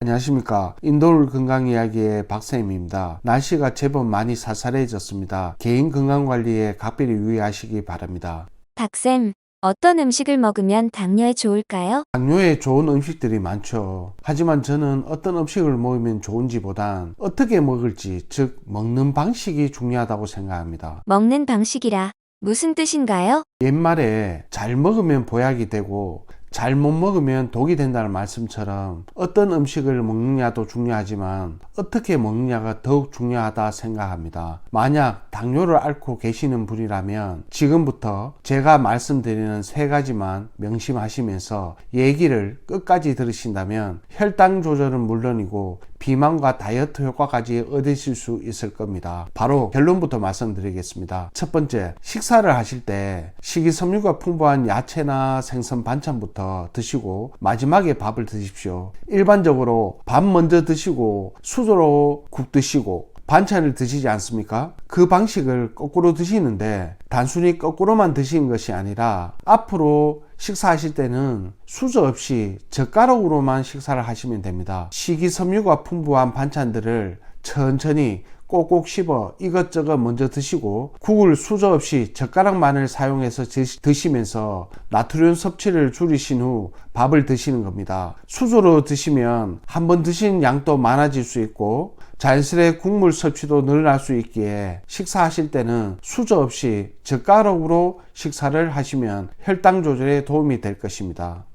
안녕하십니까. 인도울 건강 이야기의 박쌤입니다. 날씨가 제법 많이 쌀쌀해졌습니다. 개인 건강관리에 각별히 유의하시기 바랍니다. 박쌤, 어떤 음식을 먹으면 당뇨에 좋을까요? 당뇨에 좋은 음식들이 많죠. 하지만 저는 어떤 음식을 먹으면 좋은지보단 어떻게 먹을지, 즉 먹는 방식이 중요하다고 생각합니다. 먹는 방식이라 무슨 뜻인가요? 옛말에 잘 먹으면 보약이 되고 잘못 먹으면 독이 된다는 말씀처럼 어떤 음식을 먹느냐도 중요하지만 어떻게 먹느냐가 더욱 중요하다 생각합니다. 만약 당뇨를 앓고 계시는 분이라면 지금부터 제가 말씀드리는 세 가지만 명심하시면서 얘기를 끝까지 들으신다면 혈당 조절은 물론이고 비만과 다이어트 효과까지 얻으실 수 있을 겁니다. 바로 결론부터 말씀드리겠습니다. 첫 번째, 식사를 하실 때 식이섬유가 풍부한 야채나 생선 반찬부터 드시고 마지막에 밥을 드십시오. 일반적으로 밥 먼저 드시고 수저로 국 드시고 반찬을 드시지 않습니까? 그 방식을 거꾸로 드시는데 단순히 거꾸로만 드시는 것이 아니라 앞으로 식사하실 때는 수저 없이 젓가락으로만 식사를 하시면 됩니다. 식이섬유가 풍부한 반찬들을 천천히 꼭꼭 씹어 이것저것 먼저 드시고 국을 수저 없이 젓가락만을 사용해서 드시면서 나트륨 섭취를 줄이신 후 밥을 드시는 겁니다. 수저로 드시면 한번 드시는 양도 많아질 수 있고 자연스레 국물 섭취도 늘어날 수 있기에 식사하실 때는 수저 없이 젓가락으로 식사를 하시면 혈당 조절에 도움이 될 것입니다.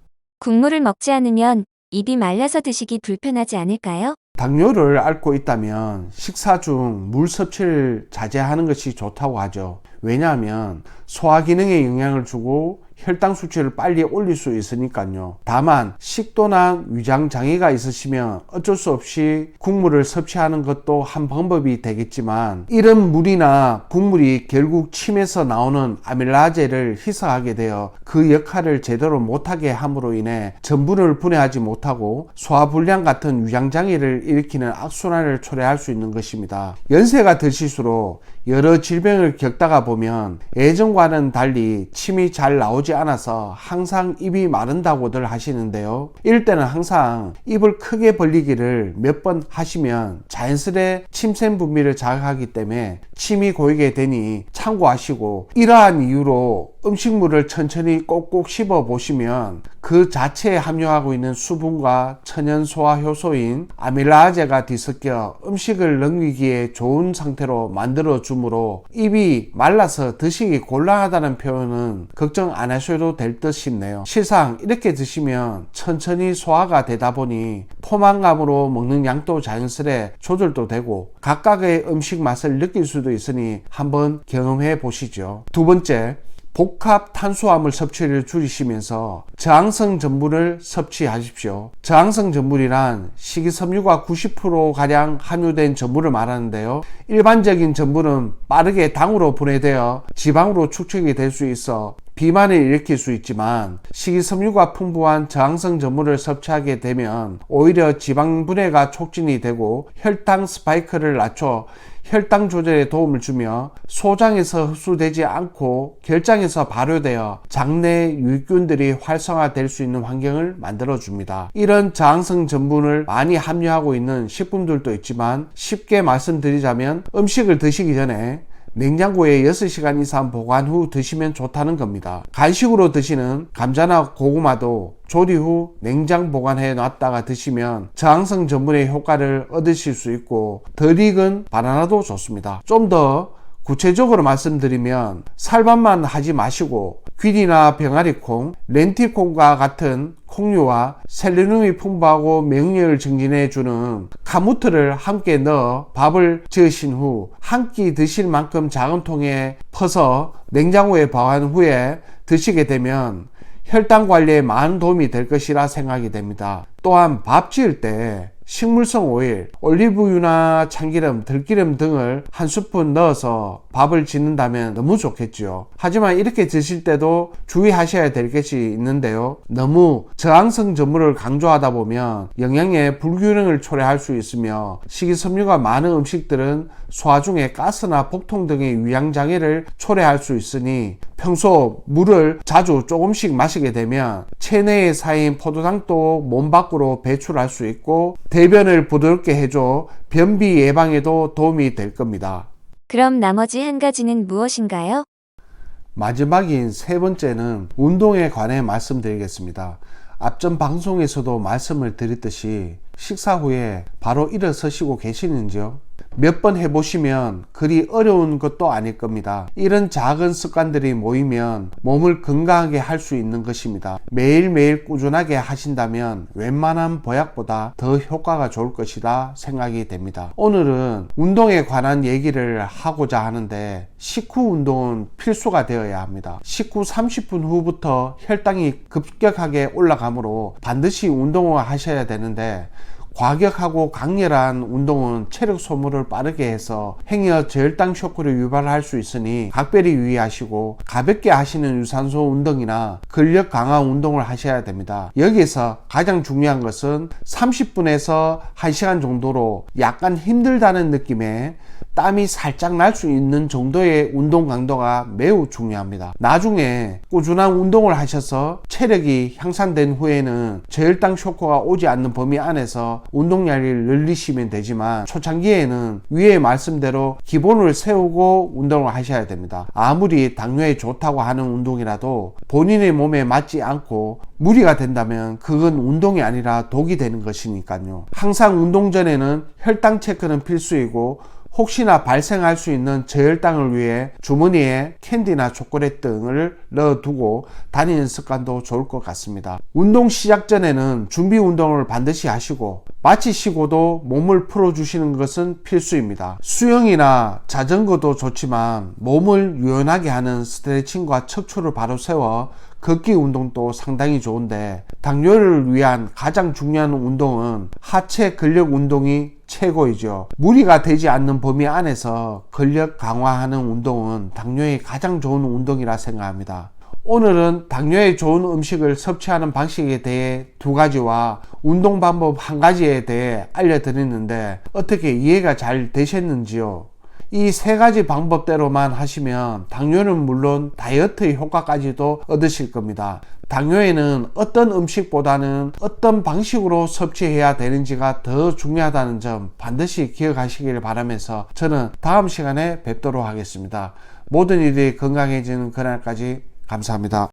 국물을 먹지 않으면 입이 말라서 드시기 불편하지 않을까요? 당뇨를 앓고 있다면 식사 중 물 섭취를 자제하는 것이 좋다고 하죠. 왜냐하면 소화 기능에 영향을 주고 혈당 수치를 빨리 올릴 수 있으니까요. 다만 식도나 위장 장애가 있으시면 어쩔 수 없이 국물을 섭취하는 것도 한 방법이 되겠지만 이런 물이나 국물이 결국 침에서 나오는 아밀라제를 희석하게 되어 그 역할을 제대로 못하게 함으로 인해 전분을 분해하지 못하고 소화불량 같은 위장 장애를 일으키는 악순환을 초래할 수 있는 것입니다. 연세가 드실수록 여러 질병을 겪다가 보면 예전과는 달리 침이 잘 나오지 않아서 항상 입이 마른다고들 하시는데요. 이럴 때는 항상 입을 크게 벌리기를 몇 번 하시면 자연스레 침샘 분비를 자극하기 때문에 침이 고이게 되니 참고하시고, 이러한 이유로 음식물을 천천히 꼭꼭 씹어 보시면 그 자체에 함유하고 있는 수분과 천연 소화 효소인 아밀라제가 뒤섞여 음식을 넘기기에 좋은 상태로 만들어 주므로 입이 말라서 드시기 곤란하다는 표현은 걱정 안 하셔도 될 듯 싶네요. 실상 이렇게 드시면 천천히 소화가 되다 보니 포만감으로 먹는 양도 자연스레 조절도 되고 각각의 음식 맛을 느낄 수도 있으니 한번 경험해 보시죠. 두 번째, 복합 탄수화물 섭취를 줄이시면서 저항성 전분을 섭취하십시오. 저항성 전분이란 식이섬유가 90%가량 함유된 전분을 말하는데요. 일반적인 전분은 빠르게 당으로 분해되어 지방으로 축적이 될 수 있어 비만을 일으킬 수 있지만 식이섬유가 풍부한 저항성 전분을 섭취하게 되면 오히려 지방 분해가 촉진이 되고 혈당 스파이크를 낮춰 혈당 조절에 도움을 주며 소장에서 흡수되지 않고 결장에서 발효되어 장내 유익균들이 활성화될 수 있는 환경을 만들어줍니다. 이런 저항성 전분을 많이 함유하고 있는 식품들도 있지만 쉽게 말씀드리자면 음식을 드시기 전에 냉장고에 6시간 이상 보관 후 드시면 좋다는 겁니다. 간식으로 드시는 감자나 고구마도 조리 후 냉장 보관해 놨다가 드시면 저항성 전분의 효과를 얻으실 수 있고, 덜 익은 바나나도 좋습니다. 좀 더 구체적으로 말씀드리면 살밥만 하지 마시고 귀리나 병아리콩, 렌틸콩과 같은 콩류와 셀레늄이 풍부하고免疫을 증진해주는 카무트를 함께 넣어 밥을 지으신 후 한 끼 드실 만큼 작은 통에 퍼서 냉장고에 보관 후에 드시게 되면 혈당 관리에 많은 도움이 될 것이라 생각이 됩니다. 또한 밥 지을 때 식물성 오일, 올리브유나 참기름, 들기름 등을 한 스푼 넣어서 밥을 짓는다면 너무 좋겠죠. 하지만 이렇게 드실 때도 주의하셔야 될 것이 있는데요. 너무 저항성 전분을 강조하다 보면 영양에 불균형을 초래할 수 있으며 식이섬유가 많은 음식들은 소화 중에 가스나 복통 등의 위양장애를 초래할 수 있으니 평소 물을 자주 조금씩 마시게 되면 체내에 쌓인 포도당도 몸 밖으로 배출할 수 있고 대변을 부드럽게 해줘 변비 예방에도 도움이 될 겁니다. 그럼 나머지 한 가지는 무엇인가요? 마지막인 세 번째는 운동에 관해 말씀드리겠습니다. 앞전 방송에서도 말씀을 드렸듯이 식사 후에 바로 일어서시고 계시는지요? 몇 번 해보시면 그리 어려운 것도 아닐 겁니다. 이런 작은 습관들이 모이면 몸을 건강하게 할 수 있는 것입니다. 매일매일 꾸준하게 하신다면 웬만한 보약보다 더 효과가 좋을 것이라 생각이 됩니다. 오늘은 운동에 관한 얘기를 하고자 하는데 식후 운동은 필수가 되어야 합니다. 식후 30분 후부터 혈당이 급격하게 올라가므로 반드시 운동을 하셔야 되는데 과격하고 강렬한 운동은 체력 소모를 빠르게 해서 행여 저혈당 쇼크를 유발할 수 있으니 각별히 유의하시고 가볍게 하시는 유산소 운동이나 근력 강화 운동을 하셔야 됩니다. 여기서 가장 중요한 것은 30분에서 1시간 정도로 약간 힘들다는 느낌에 땀이 살짝 날 수 있는 정도의 운동 강도가 매우 중요합니다. 나중에 꾸준한 운동을 하셔서 체력이 향상된 후에는 저혈당 쇼크가 오지 않는 범위 안에서 운동량을 늘리시면 되지만 초창기에는 위의 말씀대로 기본을 세우고 운동을 하셔야 됩니다. 아무리 당뇨에 좋다고 하는 운동이라도 본인의 몸에 맞지 않고 무리가 된다면 그건 운동이 아니라 독이 되는 것이니까요. 항상 운동 전에는 혈당 체크는 필수이고 혹시나 발생할 수 있는 저혈당을 위해 주머니에 캔디나 초콜릿 등을 넣어두고 다니는 습관도 좋을 것 같습니다. 운동 시작 전에는 준비 운동을 반드시 하시고 마치시고도 몸을 풀어주시는 것은 필수입니다. 수영이나 자전거도 좋지만 몸을 유연하게 하는 스트레칭과 척추를 바로 세워 걷기 운동도 상당히 좋은데 당뇨를 위한 가장 중요한 운동은 하체 근력 운동이 최고이죠. 무리가 되지 않는 범위 안에서 근력 강화하는 운동은 당뇨에 가장 좋은 운동이라 생각합니다. 오늘은 당뇨에 좋은 음식을 섭취하는 방식에 대해 두 가지와 운동 방법 한 가지에 대해 알려드렸는데 어떻게 이해가 잘 되셨는지요? 이 세 가지 방법대로만 하시면 당뇨는 물론 다이어트의 효과까지도 얻으실 겁니다. 당뇨에는 어떤 음식보다는 어떤 방식으로 섭취해야 되는지가 더 중요하다는 점 반드시 기억하시길 바라면서 저는 다음 시간에 뵙도록 하겠습니다. 모든 일이 건강해지는 그날까지 감사합니다.